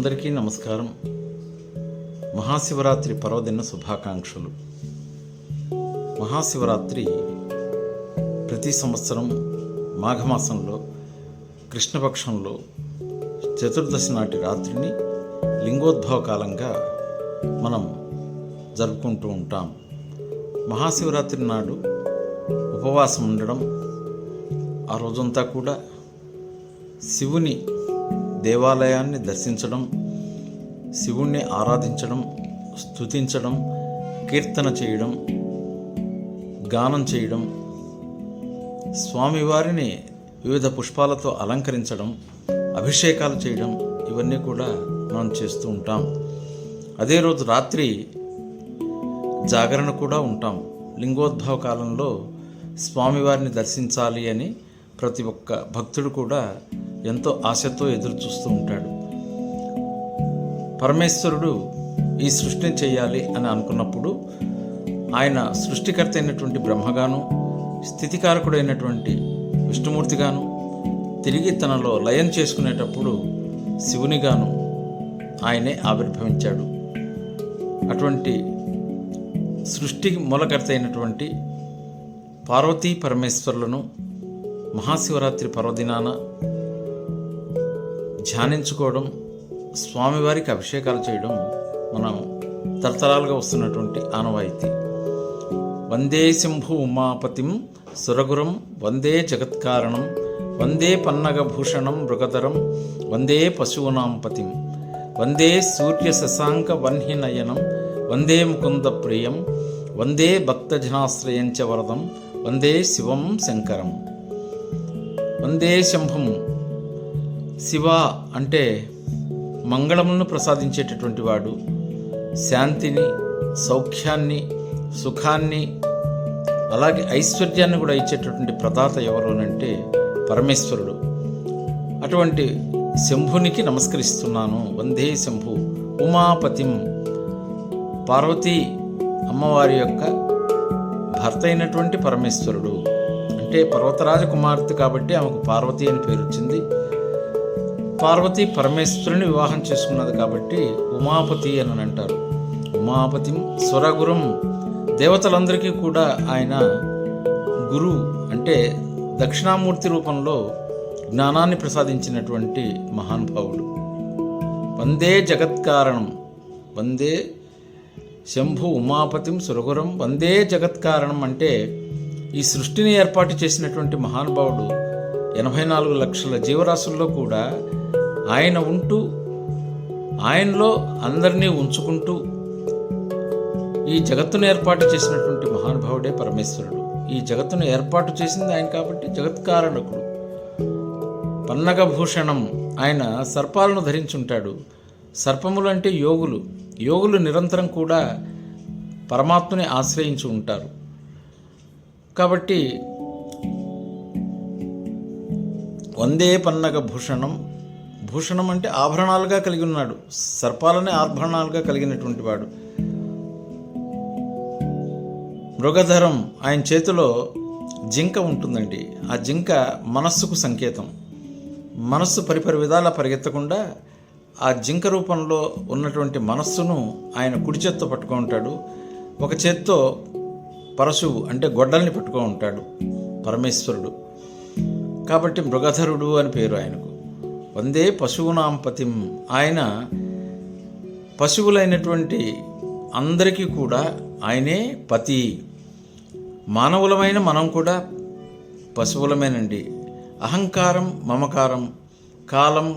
అందరికీ నమస్కారం. మహాశివరాత్రి పర్వదిన శుభాకాంక్షలు. మహాశివరాత్రి ప్రతి సంవత్సరం మాఘమాసంలో కృష్ణపక్షంలో చతుర్దశి నాటి రాత్రిని లింగోద్భవ కాలంగా మనం జరుపుకుంటూ ఉంటాం. మహాశివరాత్రి నాడు ఉపవాసం ఉండడం, ఆ రోజంతా కూడా శివుని దేవాలయాన్ని దర్శించడం, శివుణ్ణి ఆరాధించడం, స్తుతించడం, కీర్తన చేయడం, గానం చేయడం, స్వామివారిని వివిధ పుష్పాలతో అలంకరించడం, అభిషేకాలు చేయడం, ఇవన్నీ కూడా మనం చేస్తూ ఉంటాం. అదే రోజు రాత్రి జాగరణ కూడా ఉంటాం. లింగోద్భవ కాలంలో స్వామివారిని దర్శించాలి అని ప్రతి ఒక్క భక్తుడు కూడా ఎంతో ఆశతో ఎదురు చూస్తూ ఉంటాడు. పరమేశ్వరుడు ఈ సృష్టిని చేయాలి అని అనుకున్నప్పుడు ఆయన సృష్టికర్త అయినటువంటి బ్రహ్మగాను, స్థితికారకుడైనటువంటి విష్ణుమూర్తిగాను, తిరిగి తనలో లయం చేసుకునేటప్పుడు శివునిగాను ఆయనే ఆవిర్భవించాడు. అటువంటి సృష్టికి మూలకర్త అయినటువంటి పార్వతీ పరమేశ్వరులను మహాశివరాత్రి పర్వదినాన ధ్యానించుకోవడం, స్వామివారికి అభిషేకాలు చేయడం మనం తరతరాలుగా వస్తున్నటువంటి ఆనవాయితీ. వందే శంభు ఉమాపతిం సురగురం వందే జగత్కారణం వందే పన్నగభూషణం మృగధరం వందే పశూనాం పతిం వందే సూర్య శశాంక వన్హినయనం వందే ముకుంద ప్రియం వందే భక్తజనాశ్రయంచ వరదం వందే శివం శంకరం. వందే శంభం. శివ అంటే మంగళములను ప్రసాదించేటటువంటి వాడు, శాంతిని, సౌఖ్యాన్ని, సుఖాన్ని, అలాగే ఐశ్వర్యాన్ని కూడా ఇచ్చేటటువంటి ప్రదాత ఎవరు అంటే పరమేశ్వరుడు. అటువంటి శంభునికి నమస్కరిస్తున్నాను. వందే శంభు ఉమాపతిం. పార్వతీ అమ్మవారి యొక్క భర్త అయినటువంటి పరమేశ్వరుడు అంటే పర్వతరాజ కుమార్తె కాబట్టి ఆమెకు పార్వతి అని పేరు వచ్చింది. పార్వతి పరమేశ్వరుని వివాహం చేసుకున్నది కాబట్టి ఉమాపతి అని అంటారు. ఉమాపతిం స్వరగురం. దేవతలందరికీ కూడా ఆయన గురు అంటే దక్షిణామూర్తి రూపంలో జ్ఞానాన్ని ప్రసాదించినటువంటి మహానుభావుడు. వందే జగత్కారణం. వందే శంభు ఉమాపతిం సురగురం వందే జగత్కారణం అంటే ఈ సృష్టిని ఏర్పాటు చేసినటువంటి మహానుభావుడు. 84 లక్షల జీవరాశుల్లో కూడా ఆయన ఉంటూ ఆయనలో అందరినీ ఉంచుకుంటూ ఈ జగత్తును ఏర్పాటు చేసినటువంటి మహానుభావుడే పరమేశ్వరుడు. ఈ జగత్తును ఏర్పాటు చేసింది ఆయన కాబట్టి జగత్కారణకుడు. పన్నగభూషణం. ఆయన సర్పాలను ధరించుంటాడు. సర్పములు అంటే యోగులు. యోగులు నిరంతరం కూడా పరమాత్మని ఆశ్రయించి ఉంటారు కాబట్టి వందే పన్నగ భూషణం. భూషణం అంటే ఆభరణాలుగా కలిగి ఉన్నాడు. సర్పాలనే ఆభరణాలుగా కలిగినటువంటి వాడు. మృగధరం. ఆయన చేతిలో జింక ఉంటుందండి. ఆ జింక మనస్సుకు సంకేతం. మనస్సు పరిపరి విధాలా పరిగెత్తకుండా ఆ జింక రూపంలో ఉన్నటువంటి మనస్సును ఆయన కుడి చేత్తో పట్టుకో ఉంటాడు. ఒక చేత్తో పరశువు అంటే గొడ్డల్ని పట్టుకో ఉంటాడు పరమేశ్వరుడు కాబట్టి మృగధరుడు అని పేరు ఆయనకు. వందే పశువునాం పతిం. ఆయన పశువులైనటువంటి అందరికీ కూడా ఆయనే పతి. మానవులమైన మనం కూడా పశువులమేనండి. అహంకారం, మమకారం, కాలం,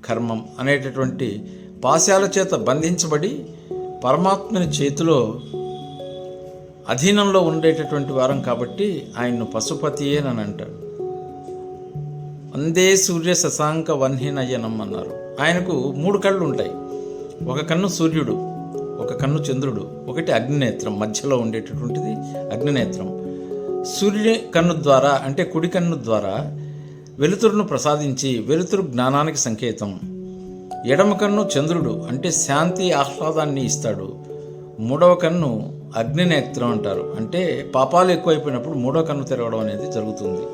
కర్మం అనేటటువంటి పాశాల చేత బంధించబడి పరమాత్మని చేతిలో అధీనంలో ఉండేటటువంటి వారం కాబట్టి ఆయన్ను పశుపతియే అని అంటారు. వందే సూర్య శశాంక వన్హినయనం అన్నారు. ఆయనకు 3 కళ్ళు ఉంటాయి. ఒక కన్ను సూర్యుడు, ఒక కన్ను చంద్రుడు, ఒకటి అగ్నినేత్రం, మధ్యలో ఉండేటటువంటిది అగ్నినేత్రం. సూర్యుని కన్ను ద్వారా అంటే కుడి కన్ను ద్వారా వెలుతురును ప్రసాదించి వెలుతురు జ్ఞానానికి సంకేతం. ఎడమ కన్ను చంద్రుడు అంటే శాంతి, ఆహ్లాదాన్ని ఇస్తాడు. 3వ కన్ను అగ్నినేత్రం అంటారు. అంటే పాపాలు ఎక్కువైపోయినప్పుడు 3వ కన్ను తెరవడం అనేది జరుగుతుంది.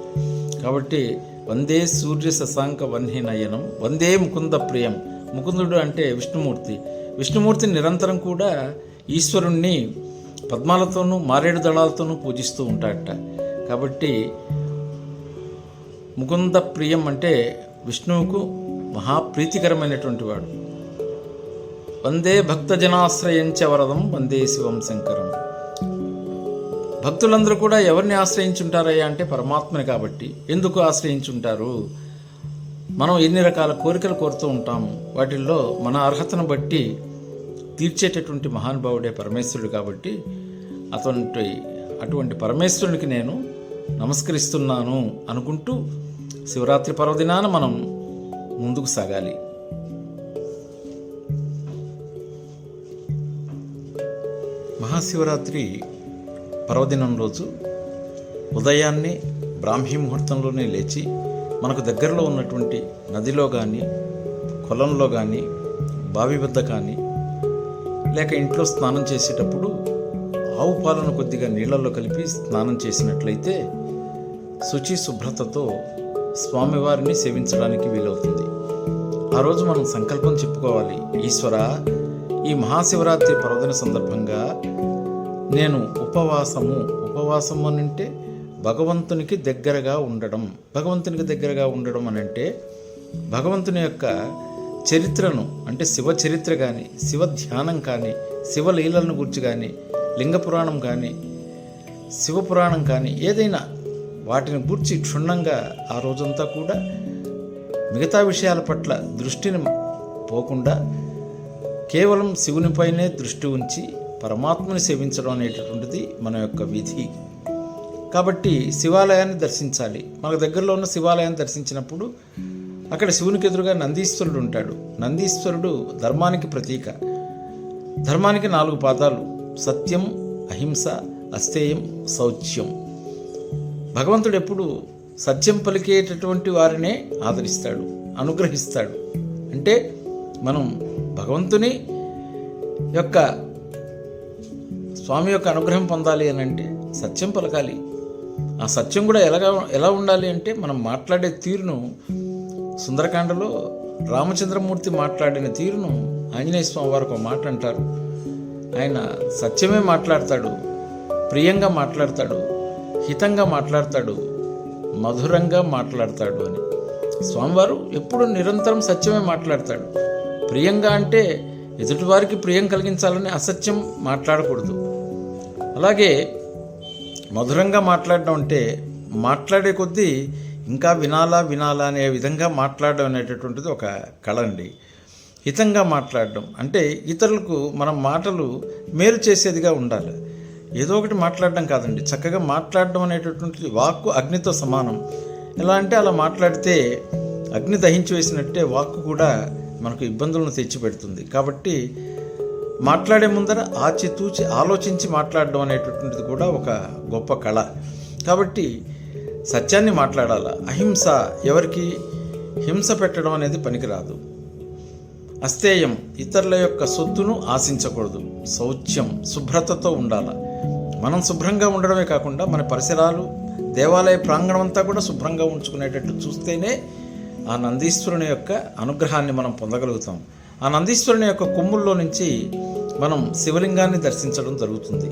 కాబట్టి వందే సూర్య శశాంక వన్హినయనం వందే ముకుంద ప్రియం. ముకుందుడు అంటే విష్ణుమూర్తి. విష్ణుమూర్తి నిరంతరం కూడా ఈశ్వరుణ్ణి పద్మాలతోనూ మారేడు దళాలతోనూ పూజిస్తూ ఉంటాడట. కాబట్టి ముకుంద ప్రియం అంటే విష్ణువుకు మహాప్రీతికరమైనటువంటి వాడు. వందే భక్తజనాశ్రయంచ వరదం వందే శివం శంకరం. భక్తులందరూ కూడా ఎవరిని ఆశ్రయించుంటారయ్యా అంటే పరమాత్మని. కాబట్టి ఎందుకు ఆశ్రయించుంటారు? మనం ఎన్ని రకాల కోరికలు కోరుతూ ఉంటాము, వాటిల్లో మన అర్హతను బట్టి తీర్చేటటువంటి మహానుభావుడే పరమేశ్వరుడు. కాబట్టి అటువంటి పరమేశ్వరునికి నేను నమస్కరిస్తున్నాను అనుకుంటూ శివరాత్రి పర్వదినాన మనం ముందుకు సాగాలి. మహాశివరాత్రి పర్వదినం రోజు ఉదయాన్నే బ్రాహ్మీ ముహూర్తంలోనే లేచి మనకు దగ్గరలో ఉన్నటువంటి నదిలో కానీ, కొలంలో కానీ, బావి వద్ద కానీ, లేక ఇంట్లో స్నానం చేసేటప్పుడు ఆవు పాలను కొద్దిగా నీళ్లలో కలిపి స్నానం చేసినట్లయితే శుచి శుభ్రతతో స్వామివారిని సేవించడానికి వీలవుతుంది. ఆ రోజు మనం సంకల్పం చెప్పుకోవాలి, ఈశ్వర, ఈ మహాశివరాత్రి పర్వదిన సందర్భంగా నేను ఉపవాసము అని అంటే భగవంతునికి దగ్గరగా ఉండడం. భగవంతునికి దగ్గరగా ఉండడం అని అంటే భగవంతుని యొక్క చరిత్రను, అంటే శివ చరిత్ర కానీ, శివ ధ్యానం కానీ, శివలీలను గురించి కానీ, లింగ పురాణం కానీ, శివపురాణం కానీ, ఏదైనా వాటిని గూర్చి క్షుణ్ణంగా ఆ రోజంతా కూడా మిగతా విషయాల పట్ల దృష్టిని పోకుండా కేవలం శివునిపైనే దృష్టి ఉంచి పరమాత్మని సేవించడం అనేటటువంటిది మన యొక్క విధి. కాబట్టి శివాలయాన్ని దర్శించాలి. మనకు దగ్గరలో ఉన్న శివాలయాన్ని దర్శించినప్పుడు అక్కడ శివునికి ఎదురుగా నందీశ్వరుడు ఉంటాడు. నందీశ్వరుడు ధర్మానికి ప్రతీక. ధర్మానికి 4 పాదాలు: సత్యం, అహింస, అస్థేయం, శౌచ్యం. భగవంతుడు ఎప్పుడు సత్యం పలికేటటువంటి వారినే ఆదరిస్తాడు, అనుగ్రహిస్తాడు. అంటే మనం భగవంతుని యొక్క స్వామి యొక్క అనుగ్రహం పొందాలి అని అంటే సత్యం పలకాలి. ఆ సత్యం కూడా ఎలా ఉండాలి అంటే మనం మాట్లాడే తీరును, సుందరకాండలో రామచంద్రమూర్తి మాట్లాడిన తీరును ఆంజనేయ స్వామి వారు ఒక మాట అంటారు. ఆయన సత్యమే మాట్లాడతాడు, ప్రియంగా మాట్లాడతాడు, హితంగా మాట్లాడతాడు, మధురంగా మాట్లాడతాడు అని. స్వామివారు ఎప్పుడు నిరంతరం సత్యమే మాట్లాడతాడు. ప్రియంగా అంటే ఎదుటివారికి ప్రియం కలిగించాలని అసత్యం మాట్లాడకూడదు. అలాగే మధురంగా మాట్లాడడం అంటే మాట్లాడే కొద్దీ ఇంకా వినాలా అనే విధంగా మాట్లాడడం అనేటటువంటిది ఒక కళ అండి. హితంగా మాట్లాడడం అంటే ఇతరులకు మనం మాటలు మేలు చేసేదిగా ఉండాలి. ఏదో ఒకటి మాట్లాడడం కాదండి, చక్కగా మాట్లాడడం అనేటటువంటిది వాక్కు అగ్నితో సమానం. ఎలా అంటే అలా మాట్లాడితే అగ్ని దహించి వేసినట్టే వాక్కు కూడా మనకు ఇబ్బందులను తెచ్చిపెడుతుంది. కాబట్టి మాట్లాడే ముందర ఆచితూచి ఆలోచించి మాట్లాడడం అనేటటువంటిది కూడా ఒక గొప్ప కళ. కాబట్టి సత్యాన్ని మాట్లాడాల. అహింస, ఎవరికి హింస పెట్టడం అనేది పనికిరాదు. అస్థేయం, ఇతరుల యొక్క సొత్తును ఆశించకూడదు. శౌచ్యం, శుభ్రతతో ఉండాల. మనం శుభ్రంగా ఉండడమే కాకుండా మన పరిసరాలు, దేవాలయ ప్రాంగణం అంతా కూడా శుభ్రంగా ఉంచుకునేటట్టు చూస్తేనే ఆ నందీశ్వరుని యొక్క అనుగ్రహాన్ని మనం పొందగలుగుతాం. ఆ నందీశ్వరుని యొక్క కొమ్ముల్లో నుంచి మనం శివలింగాన్ని దర్శించడం జరుగుతుంది.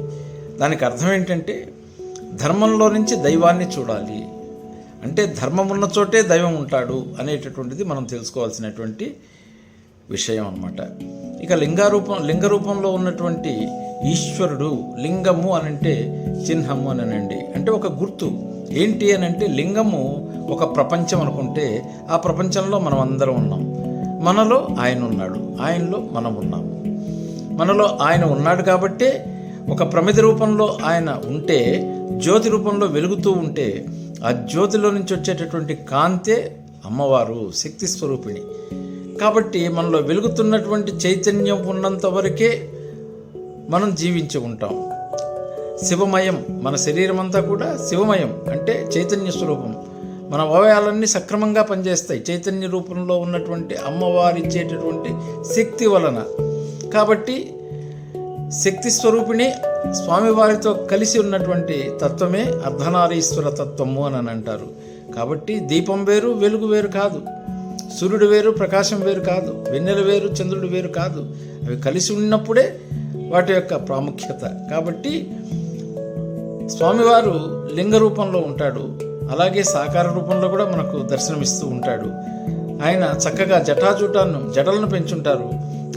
దానికి అర్థం ఏంటంటే ధర్మంలో నుంచి దైవాన్ని చూడాలి. అంటే ధర్మం ఉన్న చోటే దైవం ఉంటాడు అనేటటువంటిది మనం తెలుసుకోవాల్సినటువంటి విషయం అన్నమాట. ఇక లింగ రూపంలో ఉన్నటువంటి ఈశ్వరుడు, లింగము అని అంటే చిహ్నము అని అనండి, అంటే ఒక గుర్తు. ఏంటి అని అంటే లింగము ఒక ప్రపంచం అనుకుంటే ఆ ప్రపంచంలో మనం అందరం ఉన్నాం. మనలో ఆయన ఉన్నాడు, ఆయనలో మనం ఉన్నాము. మనలో ఆయన ఉన్నాడు కాబట్టే ఒక ప్రమిద రూపంలో ఆయన ఉంటే, జ్యోతి రూపంలో వెలుగుతూ ఉంటే, ఆ జ్యోతిలో నుంచి వచ్చేటటువంటి కాంతే అమ్మవారు, శక్తి స్వరూపిణి. కాబట్టి మనలో వెలుగుతున్నటువంటి చైతన్యం ఉన్నంత వరకే మనం జీవించి ఉంటాం. శివమయం, మన శరీరం అంతా కూడా శివమయం అంటే చైతన్య స్వరూపం. మన అవయవాలన్నీ సక్రమంగా పనిచేస్తాయి చైతన్య రూపంలో ఉన్నటువంటి అమ్మవారు ఇచ్చేటటువంటి శక్తి వలన. కాబట్టి శక్తి స్వరూపిణి స్వామివారితో కలిసి ఉన్నటువంటి తత్వమే అర్ధనారీశ్వర తత్వము అని అంటారు. కాబట్టి దీపం వేరు, వెలుగు వేరు కాదు. సూర్యుడు వేరు, ప్రకాశం వేరు కాదు, వెన్నెల వేరు, చంద్రుడు వేరు కాదు. అవి కలిసి ఉన్నప్పుడే వాటి యొక్క ప్రాముఖ్యత. కాబట్టి స్వామివారు లింగ రూపంలో ఉంటాడు, అలాగే సాకార రూపంలో కూడా మనకు దర్శనమిస్తూ ఉంటాడు. ఆయన చక్కగా జటలను పెంచుంటారు.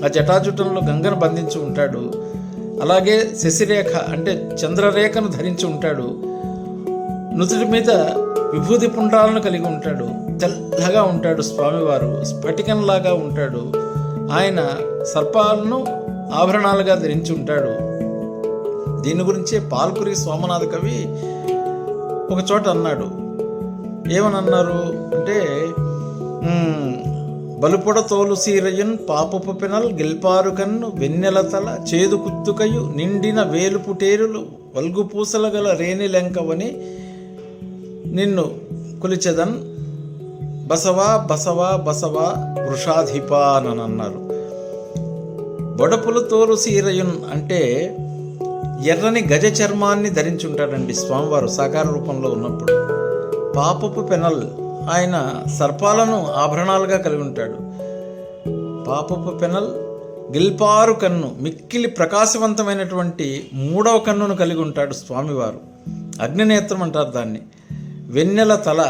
ఆ జటాజూటంలో గంగను బంధించి ఉంటాడు. అలాగే శశిరేఖ అంటే చంద్రరేఖను ధరించి ఉంటాడు. నుదుటి మీద విభూతి పుండ్రాలను కలిగి ఉంటాడు. తెల్లగా ఉంటాడు స్వామివారు, స్ఫటికంలాగా ఉంటాడు. ఆయన సర్పాలను ఆభరణాలుగా ధరించి ఉంటాడు. దీని గురించే పాల్కురి సోమనాథ కవి ఒక చోట అన్నాడు. ఏమనన్నారు అంటే, బలుపొడ తోలు సీరయున్ పాపపు పెనల్ గెల్పారు కన్ను వెన్నెల తల చేదు కుత్తుకయు నిండిన వేలు పుటేరులు వల్గు పూసల గల రేణి లెంకవని నిన్ను కొలిచెదన్ బసవా బసవా బసవా వృషాధిపా అని అన్నారు. బొడపుల తోలు సీరయున్ అంటే ఎర్రని గజ చర్మాన్ని ధరించుంటాడండి స్వామివారు సాకార రూపంలో ఉన్నప్పుడు. పాపపు పెనల్, ఆయన సర్పాలను ఆభరణాలుగా కలిగి ఉంటాడు. పాపపు పెనల్ గిల్పారు కన్ను, మిక్కిలి ప్రకాశవంతమైనటువంటి 3వ కన్నును కలిగి ఉంటాడు స్వామివారు. అగ్నినేత్రం అంటారు దాన్ని. వెన్నెల తల,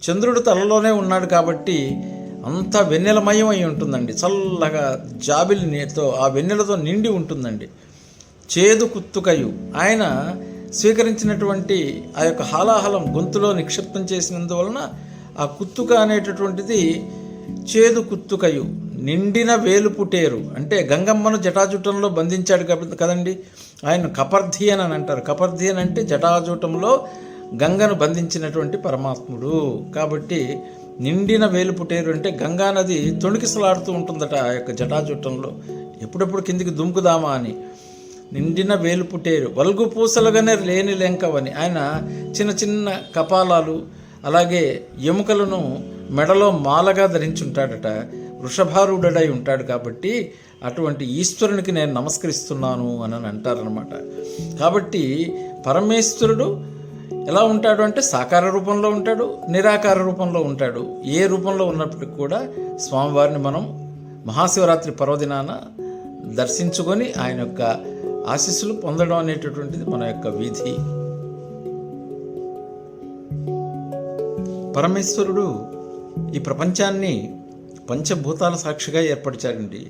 చంద్రుడు తలలోనే ఉన్నాడు కాబట్టి అంతా వెన్నెలమయం అయి ఉంటుందండి. చల్లగా జాబిలితో ఆ వెన్నెలతో నిండి ఉంటుందండి. చేదు కుత్తుకయు, ఆయన స్వీకరించినటువంటి ఆ యొక్క హాలాహలం గొంతులో నిక్షిప్తం చేసినందువలన ఆ కుత్తుక అనేటటువంటిది చేదు కుత్తుకయు. నిండిన వేలు పుటేరు అంటే గంగమ్మను జటాజూటంలో బంధించాడు కదండి. ఆయన కపర్ధియన్ అని అంటారు. కపర్ధియన్ అంటే జటాజూటంలో గంగను బంధించినటువంటి పరమాత్ముడు. కాబట్టి నిండిన వేలు పుటేరు అంటే గంగా నది తొణికిసలాడుతూ ఉంటుందట ఆ యొక్క జటాజూటంలో, ఎప్పుడెప్పుడు కిందికి దుముకుదామా అని. నిండిన వేలు పుటేరు వల్గు పూసలుగానే లేని లెంకవని, ఆయన చిన్న చిన్న కపాలాలు అలాగే ఎముకలను మెడలో మాలగా ధరించుంటాడట. వృషభారూఢుడై ఉంటాడు కాబట్టి అటువంటి ఈశ్వరునికి నేను నమస్కరిస్తున్నాను అని అంటారనమాట. కాబట్టి పరమేశ్వరుడు ఎలా ఉంటాడు అంటే సాకార రూపంలో ఉంటాడు, నిరాకార రూపంలో ఉంటాడు. ఏ రూపంలో ఉన్నప్పటికీ కూడా స్వామివారిని మనం మహాశివరాత్రి పర్వదినాన దర్శించుకొని ఆయన యొక్క ఆశీస్సులు పొందడం అనేటటువంటిది మన యొక్క విధి. పరమేశ్వరుడు ఈ ప్రపంచాన్ని పంచభూతాల సాక్షిగా ఏర్పరిచాడండి.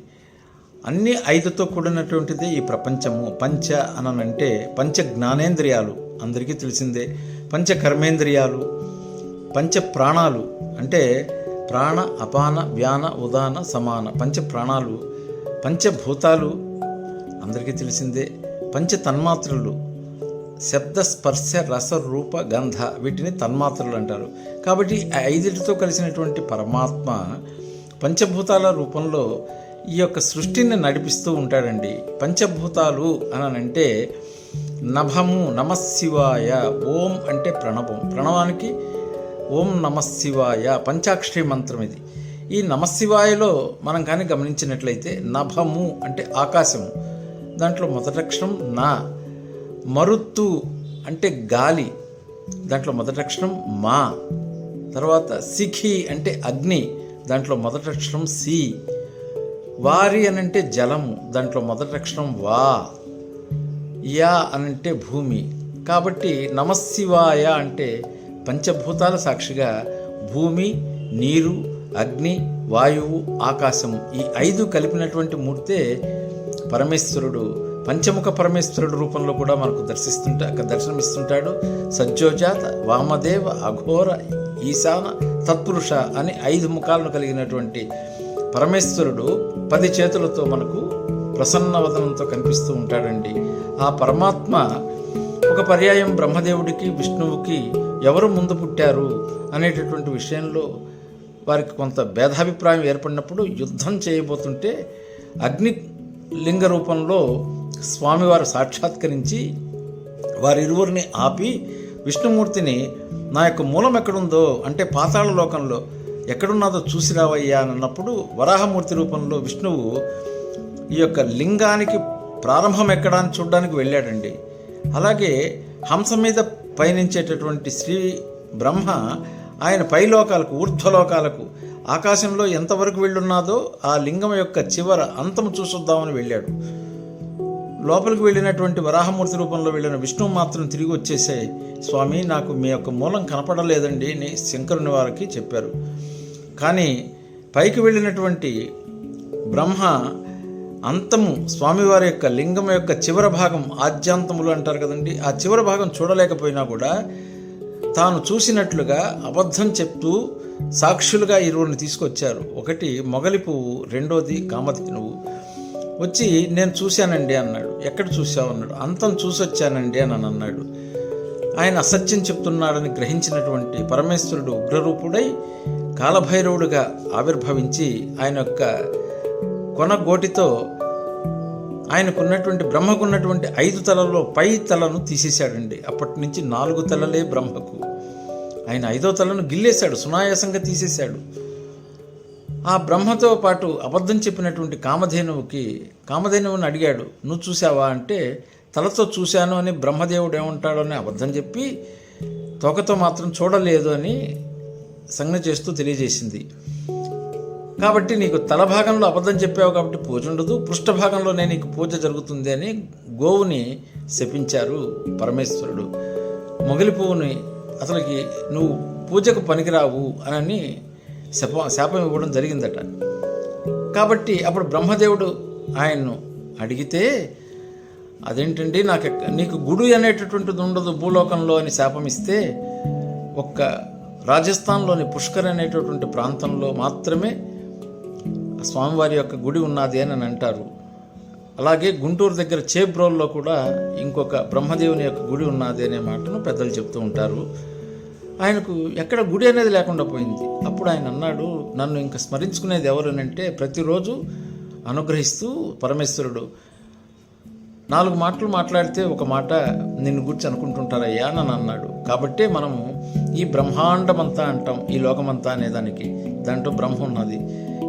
అన్ని 5తో కూడినటువంటిది ఈ ప్రపంచము. పంచ అనంటే పంచ జ్ఞానేంద్రియాలు అందరికీ తెలిసిందే, పంచ కర్మేంద్రియాలు, పంచ ప్రాణాలు అంటే ప్రాణ అపాన వ్యాన ఉదాన సమాన పంచ ప్రాణాలు, పంచభూతాలు అందరికీ తెలిసిందే, పంచ తన్మాత్రలు శబ్ద స్పర్శ రస రూప గంధ, వీటిని తన్మాత్రలు అంటారు. కాబట్టి 5తో కలిసినటువంటి పరమాత్మ పంచభూతాల రూపంలో ఈ యొక్క సృష్టిని నడిపిస్తూ ఉంటాడండి. పంచభూతాలు అనంటే నభము నమశివాయ, ఓం అంటే ప్రణవం, ప్రణవానికి ఓం నమశివాయ పంచాక్షరి మంత్రం ఇది. ఈ నమశివాయలో మనం కానీ గమనించినట్లయితే నభము అంటే ఆకాశము, దాంట్లో మొదటక్షరం నా. మరుత్తు అంటే గాలి, దాంట్లో మొదటక్షరం మా. తర్వాత సిఖి అంటే అగ్ని, దాంట్లో మొదటక్షరం సి. వారి అనంటే జలము, దాంట్లో మొదటక్షరం వా. యా అనంటే భూమి. కాబట్టి నమశివాయ అంటే పంచభూతాల సాక్షిగా భూమి, నీరు, అగ్ని, వాయువు, ఆకాశము, ఈ 5 కలిపినటువంటి మూర్తే పరమేశ్వరుడు. పంచముఖ పరమేశ్వరుడు రూపంలో కూడా మనకు దర్శనమిస్తుంటాడు. సజ్జోజాత, వామదేవ, అఘోర, ఈశాన, తత్పురుష అని 5 ముఖాలను కలిగినటువంటి పరమేశ్వరుడు 10 చేతులతో మనకు ప్రసన్నవదనంతో కనిపిస్తూ ఉంటాడండి. ఆ పరమాత్మ ఒక పర్యాయం బ్రహ్మదేవుడికి విష్ణువుకి ఎవరు ముందు పుట్టారు అనేటటువంటి విషయంలో వారికి కొంత భేదాభిప్రాయం ఏర్పడినప్పుడు యుద్ధం చేయబోతుంటే అగ్ని లింగ రూపంలో స్వామివారు సాక్షాత్కరించి వారిరువురిని ఆపి విష్ణుమూర్తిని నా యొక్క మూలం ఎక్కడుందో అంటే పాతాళ లోకంలో ఎక్కడున్నదో చూసి రావయ్యా అని అన్నప్పుడు వరాహమూర్తి రూపంలో విష్ణువు ఈ యొక్క లింగానికి ప్రారంభం ఎక్కడా అని చూడడానికి వెళ్ళాడండి. అలాగే హంస మీద పయనించేటటువంటి శ్రీ బ్రహ్మ ఆయన పైలోకాలకు ఊర్ధ్వలోకాలకు ఆకాశంలో ఎంతవరకు వెళ్ళున్నాదో ఆ లింగం యొక్క చివర అంతము చూసొద్దామని వెళ్ళాడు. లోపలికి వెళ్ళినటువంటి వరాహమూర్తి రూపంలో వెళ్ళిన విష్ణువు మాత్రం తిరిగి వచ్చేసే, స్వామి నాకు మీ యొక్క మూలం కనపడలేదండి అని శంకరుని వారికి చెప్పారు. కానీ పైకి వెళ్ళినటువంటి బ్రహ్మ అంతము స్వామివారి యొక్క లింగం యొక్క చివరి భాగం, ఆద్యాంతములు అంటారు కదండి, ఆ చివరి భాగం చూడలేకపోయినా కూడా తాను చూసినట్లుగా అబద్ధం చెప్తూ సాక్షులుగా ఇరువురిని తీసుకొచ్చారు. ఒకటి మొగలి పువ్వు, రెండోది కామధేనువు. వచ్చి నేను చూశానండి అన్నాడు. ఎక్కడ చూశావు అన్నాడు. అంతం చూసొచ్చానండి అని అన్నాడు. ఆయన అసత్యం చెప్తున్నాడని గ్రహించినటువంటి పరమేశ్వరుడు ఉగ్రరూపుడై కాలభైరవుడిగా ఆవిర్భవించి ఆయన యొక్క కొనగోటితో ఆయనకున్నటువంటి బ్రహ్మకున్నటువంటి 5 తలల్లో పై తలను తీసేశాడండి. అప్పటి నుంచి 4 తలలే బ్రహ్మకు. ఆయన 5వ తలను గిల్లేశాడు, సునాయాసంగా తీసేశాడు. ఆ బ్రహ్మతో పాటు అబద్ధం చెప్పినటువంటి కామధేనువుని అడిగాడు, నువ్వు చూసావా అంటే తలతో చూశాను అని బ్రహ్మదేవుడు ఏమంటాడో అని అబద్ధం చెప్పి తోకతో మాత్రం చూడలేదు అని సంజ్ఞ చేస్తూ తెలియజేసింది. కాబట్టి నీకు తల భాగంలో అబద్ధం చెప్పావు కాబట్టి పూజ ఉండదు, పృష్ఠభాగంలోనే నీకు పూజ జరుగుతుంది అని గోవుని శపించారు పరమేశ్వరుడు. మొగలి పువ్వుని అతనికి నువ్వు పూజకు పనికిరావు అని శాపం ఇవ్వడం జరిగిందట. కాబట్టి అప్పుడు బ్రహ్మదేవుడు ఆయన్ను అడిగితే, అదేంటండి నీకు గుడి అనేటటువంటిది ఉండదు భూలోకంలో అని శాపం ఇస్తే, ఒక్క రాజస్థాన్లోని పుష్కర్ అనేటటువంటి ప్రాంతంలో మాత్రమే స్వామివారి యొక్క గుడి ఉన్నది అని అంటారు. అలాగే గుంటూరు దగ్గర చేబ్రోల్లో కూడా ఇంకొక బ్రహ్మదేవుని యొక్క గుడి ఉన్నది అనే మాటను పెద్దలు చెప్తూ ఉంటారు. ఆయనకు ఎక్కడ గుడి అనేది లేకుండా పోయింది. అప్పుడు ఆయన అన్నాడు, నన్ను ఇంకా స్మరించుకునేది ఎవరు అంటే ప్రతిరోజు అనుగ్రహిస్తూ పరమేశ్వరుడు 4 మాటలు మాట్లాడితే ఒక మాట నిన్ను గురించి అనుకుంటుంటారయ్యా అని అన్నాడు. కాబట్టే మనము ఈ బ్రహ్మాండమంతా అంటాం, ఈ లోకమంతా అనేదానికి. దాంట్లో బ్రహ్మ ఉన్నది.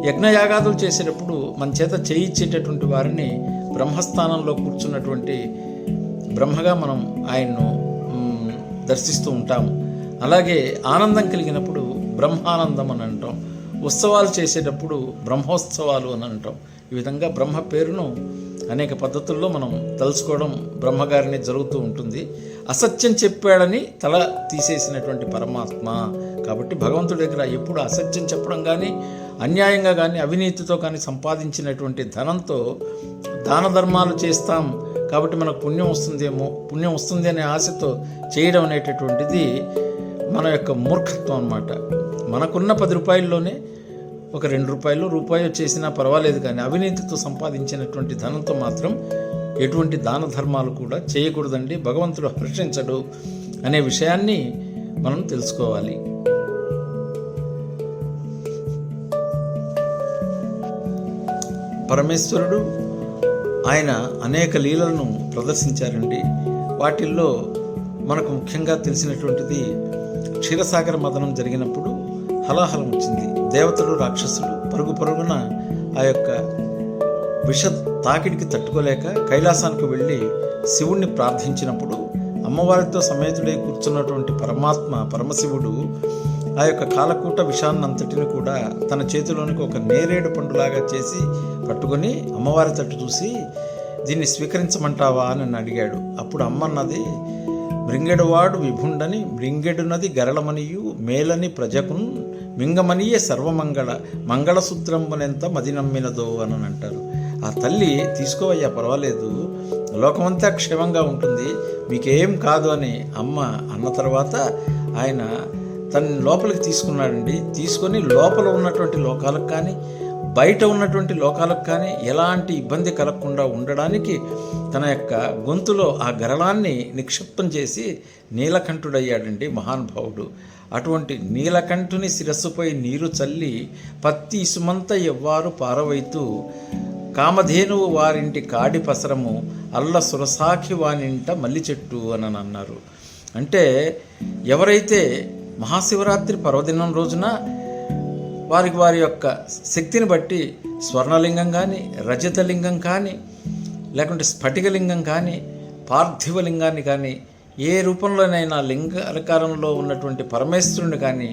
యజ్ఞయాగాదులు చేసేటప్పుడు మన చేత చేయించేటటువంటి వారిని బ్రహ్మస్థానంలో కూర్చున్నటువంటి బ్రహ్మగా మనం ఆయన్ను దర్శిస్తూ ఉంటాము. అలాగే ఆనందం కలిగినప్పుడు బ్రహ్మానందం అని అంటాం. ఉత్సవాలు చేసేటప్పుడు బ్రహ్మోత్సవాలు అని అంటాం. ఈ విధంగా బ్రహ్మ పేరును అనేక పద్ధతుల్లో మనం తలుచుకోవడం బ్రహ్మగారిని జరుగుతూ ఉంటుంది. అసత్యం చెప్పాడని తల తీసేసినటువంటి పరమాత్మ. కాబట్టి భగవంతుడి దగ్గర ఎప్పుడు అసత్యం చెప్పడం కానీ, అన్యాయంగా కానీ, అవినీతితో కానీ సంపాదించినటువంటి ధనంతో దాన ధర్మాలు చేస్తాం కాబట్టి మనకు పుణ్యం వస్తుంది అనే ఆశతో చేయడం అనేటటువంటిది మన యొక్క మూర్ఖత్వం అన్నమాట. మనకున్న 10 రూపాయల్లోనే ఒక 2 రూపాయలు చేసినా పర్వాలేదు, కానీ అవినీతితో సంపాదించినటువంటి ధనంతో మాత్రం ఎటువంటి దాన ధర్మాలు కూడా చేయకూడదండి. భగవంతుడు హర్షించడు అనే విషయాన్ని మనం తెలుసుకోవాలి. పరమేశ్వరుడు ఆయన అనేక లీలలను ప్రదర్శించారండి. వాటిల్లో మనకు ముఖ్యంగా తెలిసినటువంటిది క్షీరసాగర మదనం జరిగినప్పుడు హలాహలం వచ్చింది. దేవతలు రాక్షసులు పరుగున ఆ యొక్క విష తాకిడికి తట్టుకోలేక కైలాసానికి వెళ్ళి శివుణ్ణి ప్రార్థించినప్పుడు అమ్మవారితో సమేతుడై కూర్చున్నటువంటి పరమశివుడు ఆ యొక్క కాలకూట విషాన్నంతటిని కూడా తన చేతిలోనికి ఒక నేరేడు పండులాగా చేసి పట్టుకొని అమ్మవారి తట్టు చూసి, దీన్ని స్వీకరించమంటావా అని నన్ను అడిగాడు. అప్పుడు అమ్మన్నది, మృంగెడువాడు విభుండని మృంగెడునది గరళమనియు మేలని ప్రజకున్ మింగమనియే సర్వమంగళ మంగళసూత్రంబునెంత మది నమ్మినదో అని అంటారు. ఆ తల్లి తీసుకోవయ్యా పర్వాలేదు, లోకమంతా క్షేమంగా ఉంటుంది, మీకేం కాదు అని అమ్మ అన్న తర్వాత ఆయన తన లోపలికి తీసుకున్నాడండి. తీసుకొని లోపల ఉన్నటువంటి లోకాలకు కానీ బయట ఉన్నటువంటి లోకాలకు కానీ ఎలాంటి ఇబ్బంది కలగకుండా ఉండడానికి తన యొక్క గొంతులో ఆ గరళాన్ని నిక్షిప్తం చేసి నీలకంఠుడయ్యాడండి మహానుభావుడు. అటువంటి నీలకంఠుని శిరస్సుపై నీరు చల్లి పత్తి ఇసుమంత ఎవ్వారు పారవైతూ కామధేనువు వారింటి కాడి పసరము అల్ల సురసాఖి వానింట మల్లి చెట్టు అని అన్నారు. అంటే ఎవరైతే మహాశివరాత్రి పర్వదినం రోజున వారి యొక్క శక్తిని బట్టి స్వర్ణలింగం కానీ, రజతలింగం కానీ, లేకుంటే స్ఫటికలింగం కానీ, పార్థివలింగాన్ని కానీ, ఏ రూపంలోనైనా లింగాకారంలో ఉన్నటువంటి పరమేశ్వరుని కానీ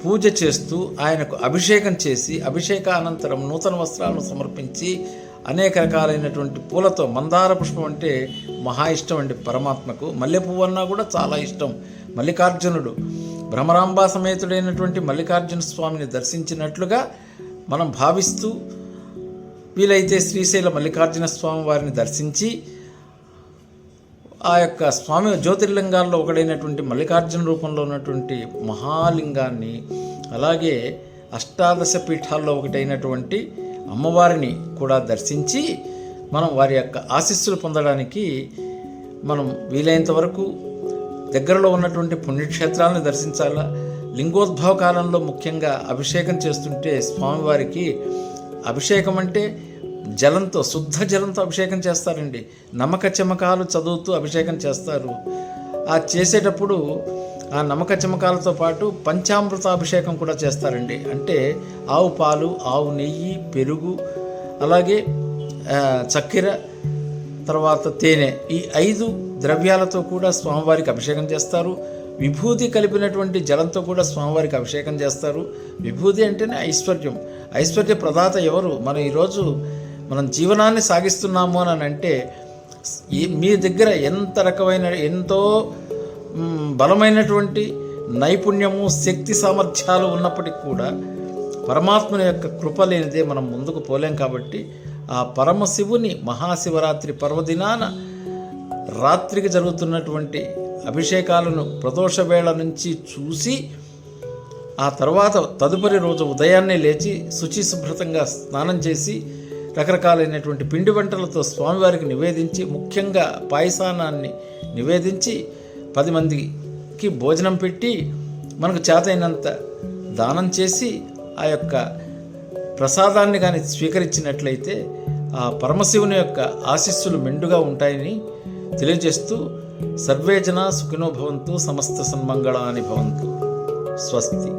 పూజ చేస్తూ ఆయనకు అభిషేకం చేసి అభిషేకానంతరం నూతన వస్త్రాలను సమర్పించి అనేక రకాలైనటువంటి పూలతో, మందార పుష్పం అంటే మహా ఇష్టం అండి పరమాత్మకు, మల్లె పువ్వు అన్నా కూడా చాలా ఇష్టం. మల్లికార్జునుడు భ్రమరాంబా సమేతుడైనటువంటి మల్లికార్జున స్వామిని దర్శించినట్లుగా మనం భావిస్తూ వీలైతే శ్రీశైల మల్లికార్జున స్వామి వారిని దర్శించి ఆ యొక్క స్వామి జ్యోతిర్లింగాల్లో ఒకడైనటువంటి మల్లికార్జున రూపంలో ఉన్నటువంటి మహాలింగాన్ని, అలాగే అష్టాదశ పీఠాల్లో ఒకటైనటువంటి అమ్మవారిని కూడా దర్శించి మనం వారి యొక్క ఆశీస్సులు పొందడానికి మనం వీలైనంత వరకు దగ్గరలో ఉన్నటువంటి పుణ్యక్షేత్రాలను దర్శించాలా. లింగోద్భవ కాలంలో ముఖ్యంగా అభిషేకం చేస్తుంటే స్వామివారికి అభిషేకం అంటే జలంతో, శుద్ధ జలంతో అభిషేకం చేస్తారండి. నమక చమకాలు చదువుతూ అభిషేకం చేస్తారు. ఆ చేసేటప్పుడు ఆ నమక చమకాలతో పాటు పంచామృత అభిషేకం కూడా చేస్తారండి. అంటే ఆవు పాలు, ఆవు నెయ్యి, పెరుగు, అలాగే చక్కెర, తర్వాత తేనె, ఈ 5 ద్రవ్యాలతో కూడా స్వామివారికి అభిషేకం చేస్తారు. విభూతి కలిపినటువంటి జలంతో కూడా స్వామివారికి అభిషేకం చేస్తారు. విభూతి అంటేనే ఐశ్వర్యం. ఐశ్వర్య ప్రదాత ఎవరు? మనం ఈరోజు మనం జీవనాన్ని సాగిస్తున్నాము అని అంటే మీ దగ్గర ఎంత రకమైన, ఎంతో బలమైనటువంటి నైపుణ్యము, శక్తి సామర్థ్యాలు ఉన్నప్పటికీ కూడా పరమాత్మని యొక్క కృప లేనిదే మనం ముందుకు పోలేం. కాబట్టి ఆ పరమశివుని మహాశివరాత్రి పర్వదినాన రాత్రికి జరుగుతున్నటువంటి అభిషేకాలను ప్రదోష వేళ నుంచి చూసి ఆ తర్వాత తదుపరి రోజు ఉదయాన్నే లేచి శుచిశుభ్రతంగా స్నానం చేసి రకరకాలైనటువంటి పిండి వంటలతో స్వామివారికి నివేదించి, ముఖ్యంగా పాయసానాన్ని నివేదించి 10 మందికి భోజనం పెట్టి మనకు చేతైనంత దానం చేసి ఆ యొక్క ప్రసాదాన్ని కానీ స్వీకరించినట్లయితే ఆ పరమశివుని యొక్క ఆశీస్సులు మెండుగా ఉంటాయని తెలియజేస్తూ సర్వే జనా సుఖినో భవంతు, సమస్త సన్మంగళాని భవంతు. స్వస్తి.